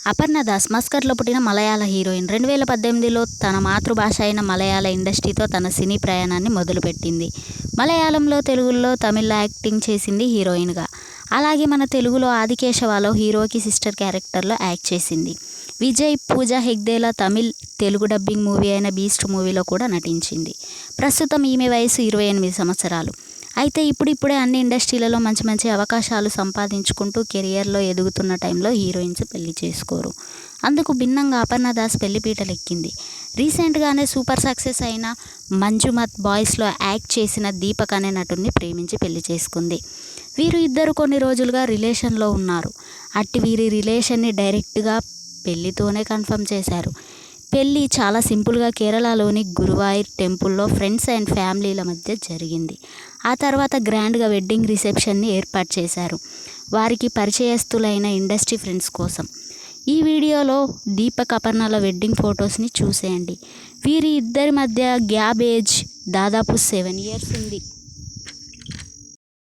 అపర్ణ దాస్ మస్కట్లో పుట్టిన మలయాళ హీరోయిన్. 2018లో తన మాతృభాష అయిన మలయాళ ఇండస్ట్రీతో తన సినీ ప్రయాణాన్ని మొదలుపెట్టింది. మలయాళంలో, తెలుగులో, తమిళ్లో యాక్టింగ్ చేసింది హీరోయిన్గా. అలాగే మన తెలుగులో ఆదికేశవలో హీరోకి సిస్టర్ క్యారెక్టర్లో యాక్ట్ చేసింది. విజయ్, పూజా హెగ్డేల తమిళ్, తెలుగు డబ్బింగ్ మూవీ అయిన బీస్ట్ మూవీలో కూడా నటించింది. ప్రస్తుతం ఈమె వయసు 28 సంవత్సరాలు. అయితే ఇప్పుడిప్పుడే అన్ని ఇండస్ట్రీలలో మంచి మంచి అవకాశాలు సంపాదించుకుంటూ కెరియర్లో ఎదుగుతున్న టైంలో హీరోయిన్స్ పెళ్లి చేసుకోరు. అందుకు భిన్నంగా అపర్ణ దాస్ పెళ్లిపీటలెక్కింది. రీసెంట్గానే సూపర్ సక్సెస్ అయిన మంజుమత్ బాయ్స్లో యాక్ట్ చేసిన దీపక్ అనే నటుడిని ప్రేమించి పెళ్లి చేసుకుంది. వీరు ఇద్దరు కొన్ని రోజులుగా రిలేషన్లో ఉన్నారు. అట్టి వీరి రిలేషన్ని డైరెక్ట్గా పెళ్లితోనే కన్ఫర్మ్ చేశారు. పెళ్లి చాలా సింపుల్గా కేరళలోని గురువాయూర్ టెంపుల్లో ఫ్రెండ్స్ అండ్ ఫ్యామిలీల మధ్య జరిగింది. ఆ తర్వాత గ్రాండ్గా వెడ్డింగ్ రిసెప్షన్ని ఏర్పాటు చేశారు వారికి పరిచయస్తులైన ఇండస్ట్రీ ఫ్రెండ్స్ కోసం. ఈ వీడియోలో దీపక్, అపర్ణల వెడ్డింగ్ ఫొటోస్ని చూసేయండి. వీరి ఇద్దరి మధ్య గ్యాప్ ఏజ్ దాదాపు 7 years ఉంది.